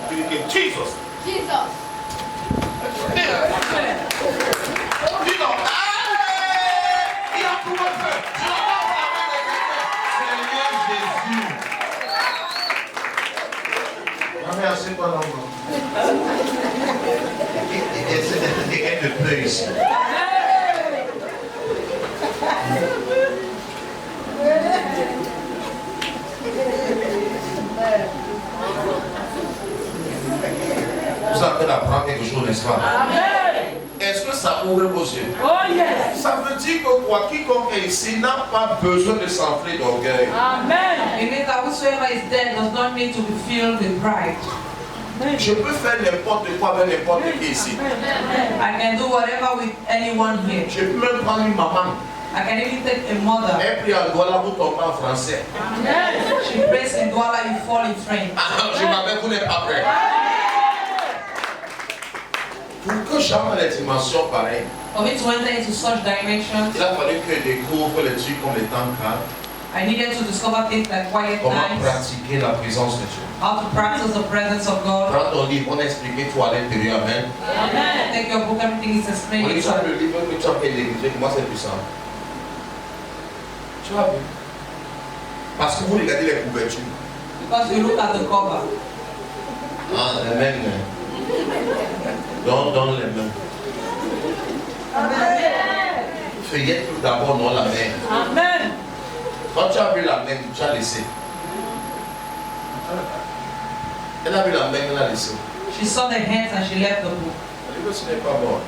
Tu dis que Jesus. Jesus. Dis donc. Il a tout fait. Je n'entends pas la main de quelqu'un. Seigneur Jésus. Non mais assez pas l'enfant. Il essaie de quelqu'un de peu ici. Vous avez d'apprendre quelque chose, n'est-ce pas? Est-ce que ça ouvre vos yeux? Oh yes. Ça veut dire que quoi, quiconque est ici n'a pas besoin de s'enfler d'orgueil. Amen. It means that whosoever is dead does not need to be filled with pride. Je peux faire n'importe quoi avec n'importe qui ici. I can do whatever with anyone here. Je peux même prendre une maman. I can even take a mother. Elle prie à Douala, vous tombez en français. She prays in Douala, you fall in French. Je m'appelle, vous n'êtes pas prêt. Pour que j'aille les dimensions pareilles, For me to enter into such dimensions, il a fallu que je découvre les trucs comme les temps calmes, I needed to discover things like quiet comment times, pratiquer la présence de Dieu. how to practice the presence of God. Prends ton livre, on a expliqué tout à l'intérieur, amen. Take your book, everything is On explained lit inside. le livre que tu as fait l'église, moi c'est puissant. Tu as vu? Parce que vous regardez les couvertures. Because you look at the cover. Ah, les mains. Dans les mains. Feuillette tout d'abord, non la main. Amen. Quand tu as vu la main, tu as laissé. Elle a vu la main, elle a laissé. She saw the hands and she left the book. Le livre, ce n'est pas bon.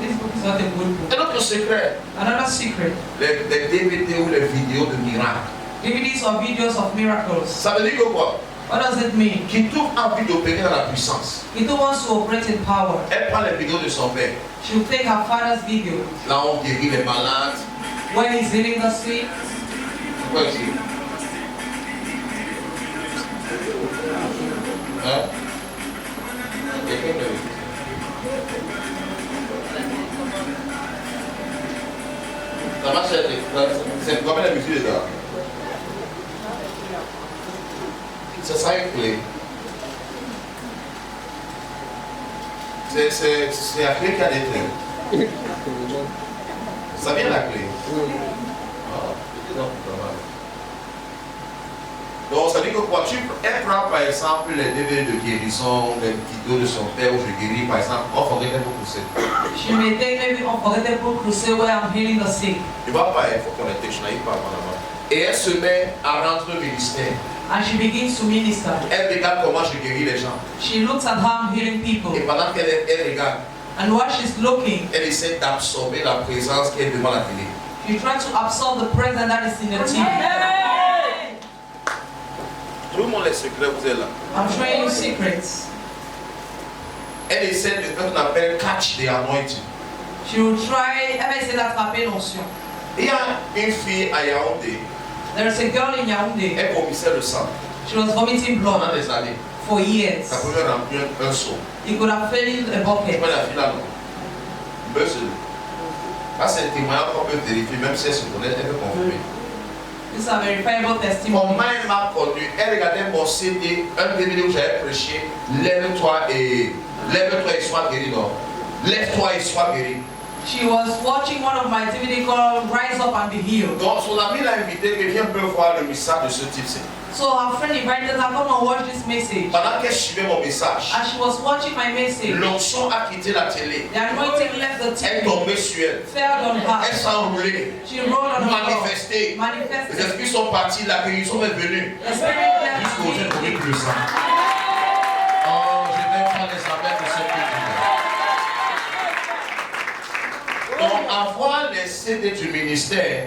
This book is not a good book. Un autre secret, Another secret. les DVD ou les vidéos de miracles. DVDs or videos of miracles. Ça veut dire que quoi? What does it mean? Qui trouve envie d'opérer dans la puissance. He who wants to operate in power. Elle prend les vidéos de son père. She will take her father's video Là, on guérit les malades. when he's healing the sick. Quoi ici? Hein? Quelqu'un de... Ça marche, c'est comme la musique dedans. Ça sera une clé. C'est la clé qui a des clés. Ça vient la clé. Ah, c'est donc pas mal. Donc ça dit que quoi, elle prend par exemple les DVD de guérison, les vidéos de son père où je guéris par exemple, Unforgettable Crusade. She may take maybe Unforgettable Crusade where I'm healing the sick. Il va pas, il faut qu'on ait je n'arrive pas avant là-bas. Et elle se met à rentrer au ministère. And she begins to minister. Elle regarde comment je guéris les gens. She looks at how I'm healing people. Et pendant qu'elle regarde, And while she's looking, elle essaie d'absorber la présence qui est devant la télé. she tries to absorb the presence that is in the TV. Tout le monde les secrets, vous êtes là. I'm showing you secrets. Elle essaie de faire ce qu'on appelle catch the anointing. She will try, elle va essayer d'attraper l'onction. Il y a une fille à Yaoundé, There's a girl in Yaoundé. elle vomissait le sang She was vomiting pendant blood des années. for years. Ça pouvait remplir un seau. You could have filled a Tu bucket. vois la fille là, non? Buzz. Là, c'est un témoignage qu'on peut vérifier, même si elle se connaît, elle peut confirmer. These are verifiable testimonies. Comment elle m'a connu? Elle regardait mon CD, un DVD où j'avais prêché, lève-toi et sois guéri, non? Lève-toi et sois guéri. She was watching one of my DVD called Rise Up and Be Healed. Donc son ami l'a invité que viens un peu voir le message de ce type-ci. So her friend invited her, come and watch this message. Pendant qu'elle suivait mon message, As she was watching my message, l'onction a quitté la télé. the anointing left the Elle est TV, tombée sur elle. fell on Elle her. s'est enroulée. She rolled on the floor, Manifestée. Les manifested. esprits sont partis, la guérison est venue. The spirit left Jusqu'au jour où me. il plus sang. Oh, je vais faire les affaires de ce que donc, avoir les CD du ministère,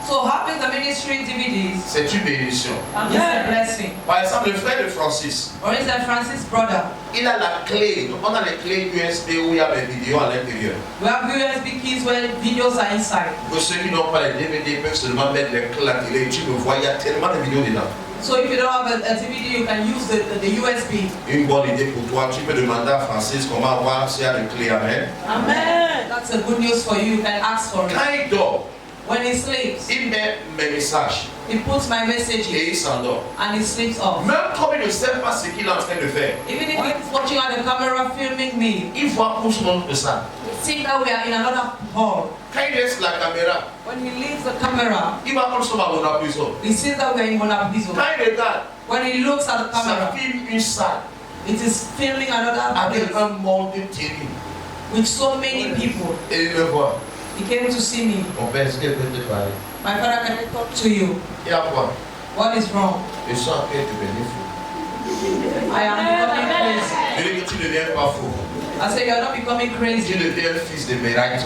So having the ministry DVDs c'est une bénédiction. is a blessing. Par exemple, le frère de Francis, For instance, Francis' brother, il a la clé. Donc, on a les clés USB où il y a les vidéos à l'intérieur. we have USB keys where videos are inside. Pour ceux qui n'ont pas les DVD, peuvent seulement mettre les clés à la télé. Tu me vois, il y a tellement de vidéos dedans. So if you don't have a DVD, you can use the USB. Une bonne idée pour toi, tu peux demander à Francis comment voir s'il y a le clé. Amen. Amen. That's a good news for you. You can ask for it. Quand il dort, When he sleeps, il met mes messages he puts my messages et il s'endort. and he sleeps off. Même comme il ne sait pas ce qu'il est en train de faire, Even if he's watching on the camera filming me, il voit pour son autre salle. seeing that we are in another hall. Quand il laisse la caméra, When he leaves the camera, il va comme ça à mon abuso. he sees that we are in Monabizo. Quand il regarde, When he looks at the ça camera, filme une salle it is filming another avec place un monde terrible. with so many people. Et il me voit. He came to see me. Mon père, est-ce qu'il peut te parler? My father, can I talk to you? Il y a quoi? What is wrong? Je sens en train de devenir fou. I am becoming crazy. Je dis que tu ne deviens pas fou. I said, you're not becoming Tu crazy. deviens fils de miracle.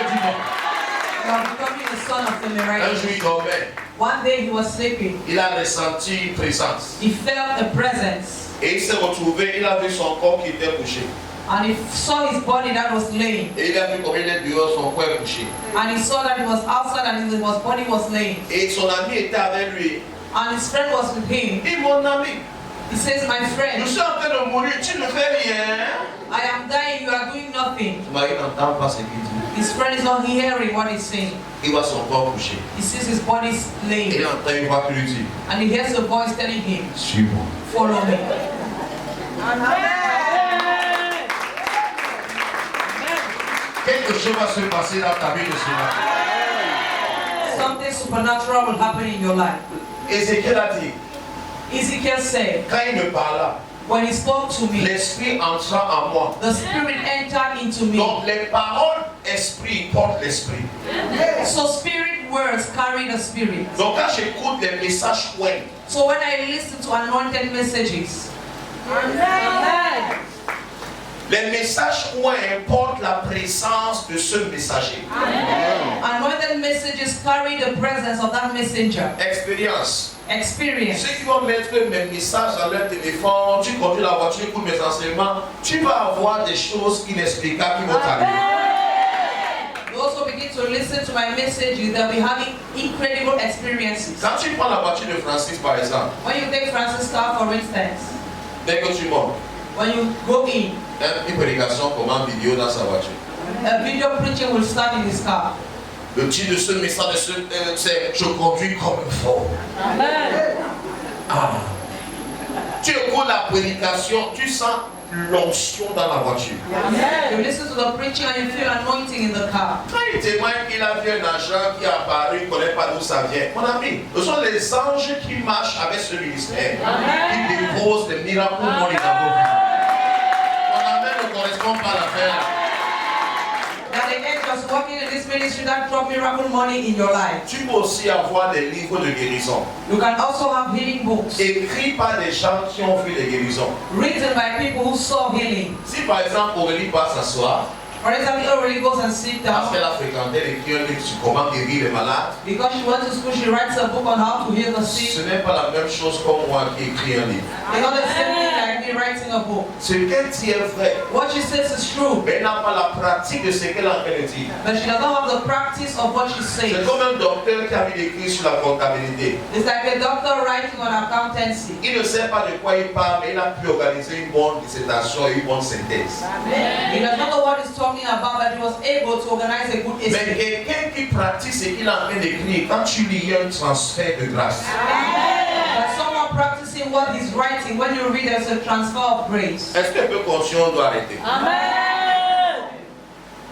You are becoming the son of the Un miracle. jour, il dormait. One day he was sleeping. Il a ressenti une présence. He felt a presence. Et il s'est retrouvé, il a vu son corps qui était couché. And he saw his body that was laying. Et il a vu comme il est dehors, son corps est couché. And he saw that he was outside and his body was laying. Et son ami était avec lui. And his friend was with him. Il dit, mon ami, He says, my je friend, suis en train de mourir, tu ne fais rien. I am dying, you are doing nothing. Son mari n'entend pas ce qu'il dit. His friend is not hearing what he's saying. Il voit son corps couché. He sees his body Et laying. il entend une voix qui lui dit, And he hears a voice telling him, suis-moi. follow me. Quelque chose va se passer dans ta vie de ce matin. Something supernatural will happen in your life. Ézéchiel a dit, Ezekiel said, quand il me parla, when he spoke to me, l'esprit entra en moi. the spirit entered into me. Donc les paroles esprit portent l'esprit. So spirit words carry the spirit. Donc quand j'écoute les messages web, So when I listen to anointed messages, Amen. les messages web portent la présence de ce messager. anointed messages carry the presence of that messenger. Expérience. Experience. Ceux qui vont mettre mes messages dans leur téléphone, tu conduis la voiture, écoutes mes enseignements, tu vas avoir des choses inexplicables qui vont t'arriver. Those who begin to listen to my messages, they'll be having incredible experiences. Quand tu prends la voiture de Francis par exemple, When you take Francis' car, for instance, dès que tu montes, when you go in, une prédication commence en vidéo dans sa voiture. a video preaching will start in his car. Le titre de ce message, c'est Je conduis comme un fort. Amen. Ah. Tu écoutes la prédication, tu sens l'onction dans la voiture. You listen to the preaching and you feel anointing in the car. Quand il témoigne qu'il a vu un agent qui est apparu, il ne connaît pas d'où ça vient. Mon ami, ce sont les anges qui marchent avec ce ministère, qui déposent des miracles pour mon état. Mon amen ne correspond pas à l'affaire. That the angels working in this ministry that drop miracle money in your life. Tu peux aussi avoir des livres de guérison, You can also have healing books écrits par des gens qui ont vu des guérisons. written by people who saw healing. Si par exemple Aurélie passe s'asseoir, For example, you really goes and sit parce down qu'elle a fréquenté les écrit un livre sur comment guérir les malades, because she went to school. She writes a book on how to heal the ce sick. n'est pas la même chose comme moi qui écris un livre. It's not the same thing like me writing a book. Ce qu'elle dit est vrai, What she says is true, mais elle n'a pas la pratique de ce qu'elle est en train de dire. but she does not have the practice of what she C'est says. comme un docteur qui a mis écrit sur la comptabilité. It's like a doctor writing on accountancy. Il ne sait pas de quoi il parle, mais il a pu organiser une bonne dissertation et une bonne synthèse. He does not know what he's talking about, but he was able to organize a good Mais essay. quelqu'un qui pratique ce qu'il est en train d'écrire, quand tu lis, il y a un transfert de grâce. But someone practicing what he's writing, when you read, there's a transfer of grace. Est-ce qu'un peu conscient doit arrêter? Amen.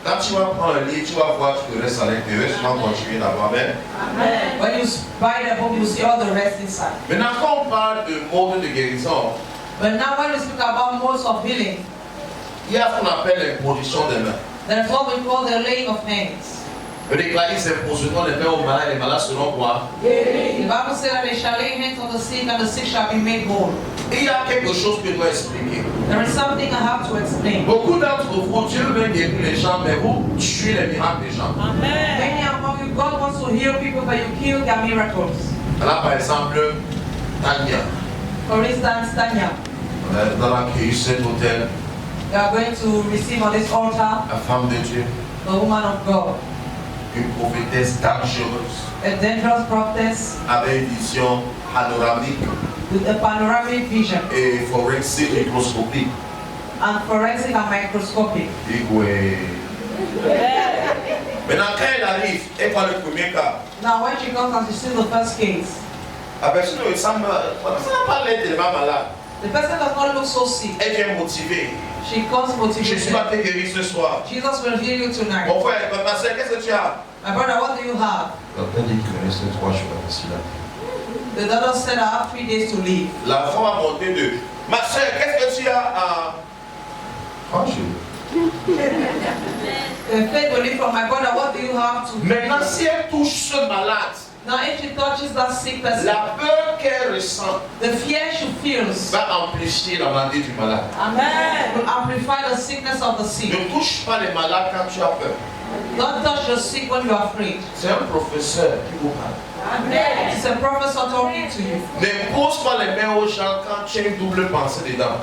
Quand tu vas prendre un livre, tu vas voir tout le reste à l'intérieur, tu vas continuer d'abord. Amen. Amen. When you buy the book, you see all the rest inside. Maintenant, quand on parle de mode de guérison, But now when we speak about modes of healing, il y a ce qu'on appelle l'imposition des mains. there's what we call the laying of hands. Le déclaré, c'est imposition des mains aux malades, les malades seront quoi? The Bible says that they shall lay hands on the sick and the sick shall be made whole. Et il y a quelque chose que je dois expliquer. There is something I have to explain. Beaucoup d'entre vous, Dieu veut guérir les gens, mais vous tuez les miracles des gens. Amen. Many among you, God wants to heal people, but you kill their miracles. Là, par exemple, Tania, For instance, Tanya, dans l'accueil, cet hôtel, you are going to receive on this altar la femme de Dieu. the woman of God. une prophétesse dangereuse, a dangerous prophetess avec une vision panoramique with a panoramic vision et forensique microscopique. and forensic and microscopic. Et ouais. Maintenant, quand elle arrive, elle voit le premier cas. Now, when she comes and she sees the first case, La personne ne semble pas l'air tellement malade. the person does not look so sick. Elle vient motivée. She comes Je suis motivated. pas été guéri ce soir. Jesus will heal you tonight. Mon frère, ma soeur, qu'est-ce que tu as? My brother, what do you have? Docteur dit qu'il me reste 3 jours ici là. The doctor said I have 3 days to live. La femme a monté de. Ma soeur, qu'est-ce que tu as à. 3 jours. The faith will live from my brother, what do you have to Maintenant, si elle touche ce malade, Now, if she touches that sick person, la peur qu'elle ressent the fear she feels va amplifier la maladie du malade. Amen. will amplify the sickness of the sick. Ne touche pas les malades quand tu as peur. Don't touch the sick when you are afraid. C'est un professeur qui vous parle. Amen. It's a professor talking to you. Ne pose pas les mains aux gens quand tu as une double pensée dedans.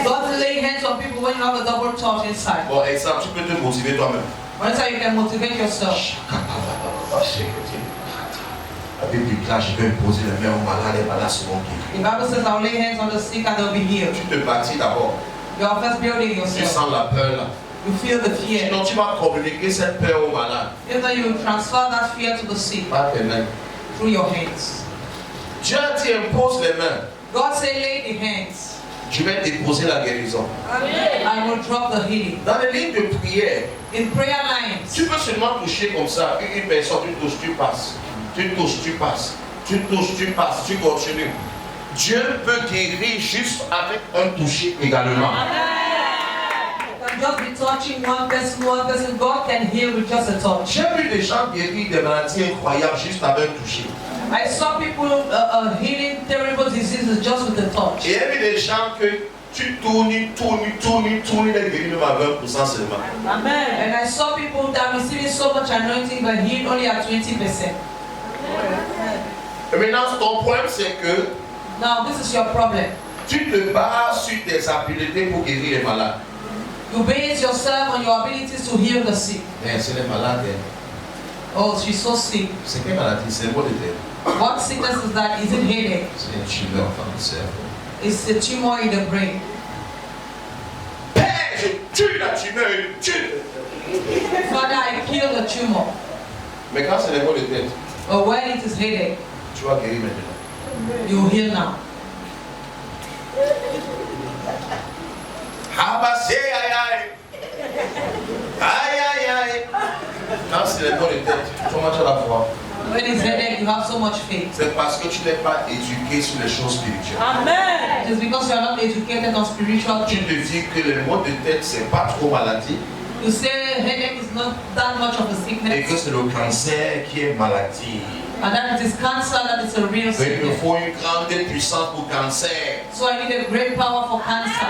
Don't lay hands on people when you have a double thought inside. Bon, exemple, tu peux te motiver toi-même. One time you can motivate yourself. La Bible dit là, je vais poser les mains aux malades, les malades seront guéris. The Bible says I'll lay hands on the sick and they'll be healed. Tu te bâtis d'abord. You are first building Tu yourself. sens la peur là. You feel the fear. Sinon, tu vas communiquer cette peur aux malades. If then you transfer that fear to the sick Pas tes mains. through your hands. Dieu a dit impose les mains. God say lay the hands. Je vais déposer la guérison. I will drop the healing. Dans les lignes de prière, In prayer lines, tu peux seulement toucher comme ça. Une personne, tu touches, tu passes. Tu touches, tu passes. Tu touches, tu passes. Tu continues. Dieu peut guérir juste avec un toucher également. you can just be touching one person. God can heal with just a touch. J'ai vu des gens guérir des maladies incroyables juste avec un toucher. I saw people healing terrible diseases just with a touch. Et j'ai vu des gens que tu tournes, les guéris même à 20% seulement. Amen. And I saw people that are receiving so much anointing but healed only at 20%. Et maintenant, ton problème, c'est que Now, this is your problem. tu te bases sur tes habiletés pour guérir les malades. You base yourself on your abilities to heal the sick. Mais c'est les malades. Oh, she's so sick. C'est quelle maladie? C'est quoi de tête? What sickness is that? Is it headache? C'est une tumeur dans le cerveau. It's a tumor in the brain. Père, je tue la tumeur, je tue. Father, I kill the tumor. Mais quand c'est les maux de tête, But when it is headache, tu vas guérir maintenant. you heal now. Ah bah c'est aïe aïe. Aïe aïe aïe. Quand c'est les maux de tête, comment tu vas la voir? When it's headache, you have so much faith. C'est parce que tu n'es pas éduqué sur les choses spirituelles. Amen. It's because you are not educated on spiritual Tu things. te dis que les maux de tête, c'est pas trop maladie. You say headache is not that much of a Et sickness, que c'est le cancer qui est maladie. and that it is cancer that is a real Il me sickness. faut une grande puissance pour cancer. So I need a great power for cancer.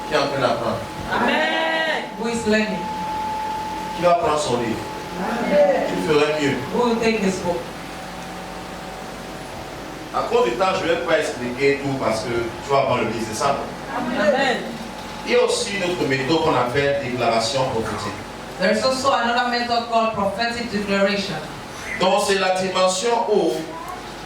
Qui est en train d'apprendre? Amen. Who is learning? Qui va prendre son livre? Tu ferais mieux. Who will take this book? À cause du temps, je ne vais pas expliquer tout parce que tu vas avoir le livre, c'est ça. Amen. Il y a aussi une autre méthode qu'on appelle déclaration prophétique. There is also another method called prophetic declaration. Donc c'est la dimension où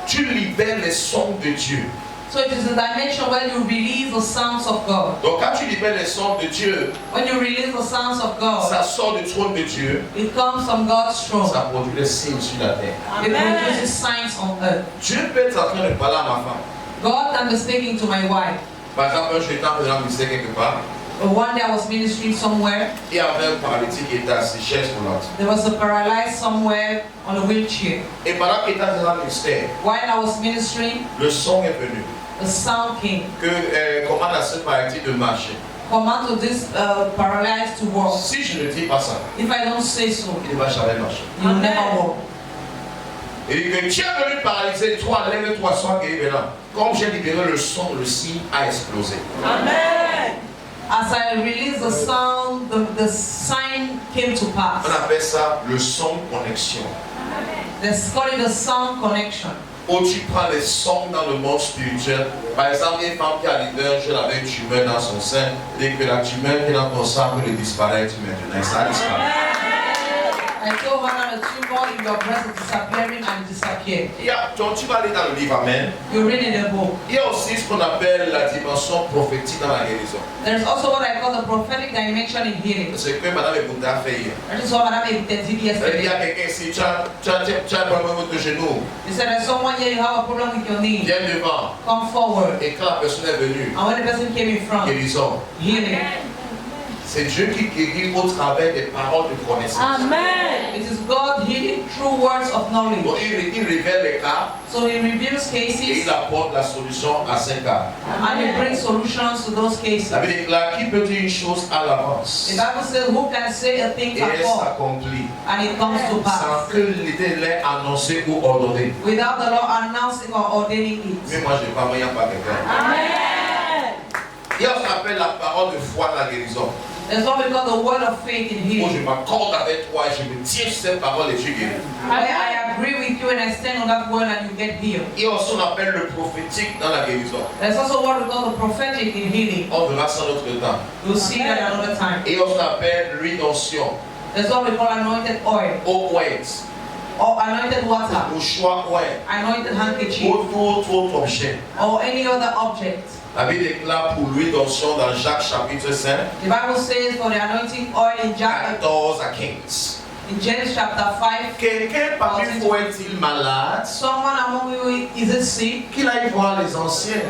tu libères les sons de Dieu. So it is a dimension where you release the sounds of God. Donc quand tu libères les sons de Dieu, When you release the sounds of God, ça sort du trône de Dieu, it comes from God's throne. ça produit des signes sur la terre. It Amen. produces signs on earth. Dieu peut être en train de parler à ma femme. God can be speaking to my wife. Par exemple, un jeune faisant ministère quelque part, One day I was ministering somewhere. il y avait un paralytique qui était assis, chaise roulante. There was a paralyzed somewhere on a wheelchair. Et pendant qu'il était dans le ministère, While I was ministering, le son est venu. the sound came. Que commande à ce paralytique de marcher. Command to this paralyzed to walk. Si je ne dis pas ça, If I don't say so, il ne va jamais marcher. you will Amen. never walk. Et que tu es venu paralyser, toi, lève-toi, sois guéri maintenant. Comme j'ai libéré le son, le signe a explosé. Amen. As I released the sound, the sign came to On pass. appelle ça le son connexion. Let's call it a sound connection. où tu prends les sommes dans le monde spirituel. Par exemple, une femme qui a les un jeune avec une tumeur dans son sein, dès que la tumeur qui est dans ton sang peut disparaître maintenant, ça disparaît. I told her that a tumor in your breast is disappearing and it disappeared. Donc tu vas aller dans le livre, Amen. You read in the book. Il y a aussi ce qu'on appelle la dimension prophétique dans la guérison. There is also what I call the prophetic dimension in healing. C'est ce que Madame Ebouda a fait hier. That is what Madame Ebouda did Il y yesterday. a quelqu'un ici, tu as un problème avec le genou. He said there's someone here, you have a problem with your knee. Viens devant. Come forward. Et quand la personne est venue, And when the person came in front, guérison. healing. C'est Dieu qui guérit au travers des paroles de connaissance. Amen. It is God healing through words of Donc knowledge. il révèle les cas So he reveals et cases il apporte la solution à ces cas. and he brings solutions to those cases. La Bible déclare qui peut dire une chose à l'avance The Bible says, who can say a thing et elle before s'accomplit and it comes to sans pass que l'Été l'ait annoncé ou ordonné. without the Lord announcing or ordaining Mais it? moi je ne crois pas, il n'y a pas quelqu'un. Amen. Il y a ce qu'on appelle la parole de foi de la guérison. There's what we call the word of faith in Où je healing. m'accorde avec toi et je me tiens sur cette parole et tu guéris. Where I agree with you and I stand on that word and you get healed. Il y a aussi ce qu'on appelle le prophétique dans la guérison. There's also what we call the prophetic in healing. On verra ça notre temps. You'll see that another time. Et il y a ce qu'on appelle l'unction. There's what we call anointed oil Au ouest. or anointed water, Au choix ouest. anointed handkerchief, Ou tout autre objet. or any other object. La Bible déclare pour l'huile d'onction dans Jacques chapitre 5, The Bible says for the anointing oil in 14 à 15. James chapter 5, Quelqu'un parmi vous est-il malade? someone among you is it sick? Qu'il aille voir les anciens.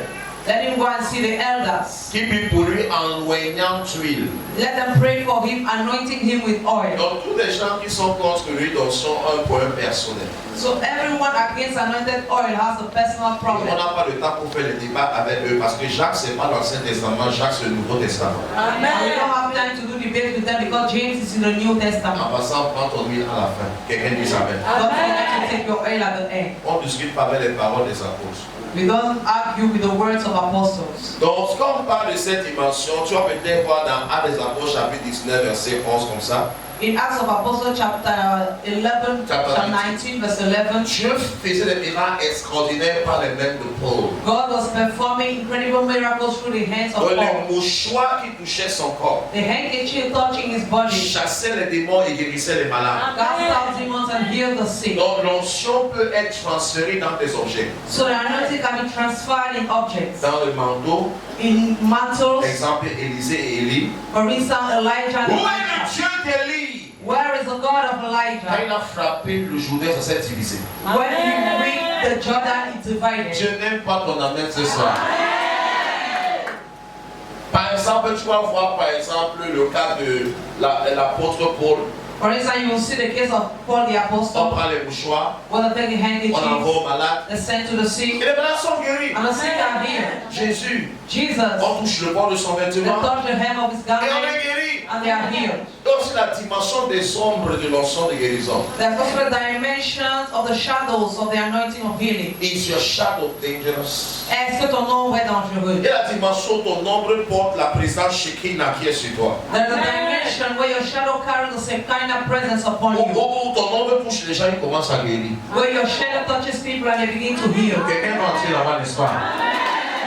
Let him go and see the elders. Qui prie pour lui en loignant d'huile. Let them pray for him, anointing him with oil. Donc tous les gens qui sont contre l'huile d'onction ont un problème personnel. So everyone against anointed oil has a personal On problem. n'a pas le temps pour faire le débat avec eux parce que Jacques c'est pas l'Ancien Testament, Jacques c'est le Nouveau Testament. And we don't Amen. have time to do debate with them because James is in the New En Testament. passant, prends ton huile à la fin. Quelqu'un dit Amen. Don't forget Amen. to take your oil at the end. On ne discute pas avec les paroles des apôtres. We don't argue with the words of apostles. Donc quand on parle de cette dimension, tu vas peut-être voir dans Actes des Apôtres chapitre 19 verset 11 comme ça. In Acts of Apostles chapter 11, chapter 19, verse 11, Dieu faisait des miracles extraordinaires par les mains de Paul. God was performing incredible miracles through the hands of Donc Paul. les mouchoirs qui touchaient son corps The handkerchief touching his body chassaient les démons et guérissaient les malades. cast out demons and healed the sick. Donc l'onction peut être transférée dans des objets. So the anointing can be transferred in objects, Dans le manteau, in mantles. exemple Élisée et Élie. For instance, Elijah. Où est le Dieu d'Élie? Where is the God of Quand Elijah? il a frappé le Jourdain, ça s'est divisé. When he reached the Jordan, it divided. Dieu n'aime pas ton amen ce soir. Par exemple, tu vas voir par exemple le cas de l'apôtre Paul. For instance, you will see the case of Paul the On Apostle, prend les mouchoirs, when they take a on handkerchief, envoie aux malades. they sent to the Et sick, les malades sont guéris. and the sick are healed. Jésus, Jesus, on touche le bord de son they vêtement touch the hem of his et on garment, est guéri. and they are healed. Donc c'est la dimension des ombres de l'onction de guérison. There's also the dimensions of the shadows of the anointing of healing. Is your shadow dangerous? Est-ce que ton ombre est dangereux? Et la dimension de ton ombre porte la présence Shekinah qui est sur toi. There's a dimension where your shadow carries the same kind of presence upon you. Où ton ombre touche les gens, ils commencent à guérir. Where your shadow touches people and they begin to heal. Quelqu'un va entrer là-bas, n'est-ce pas?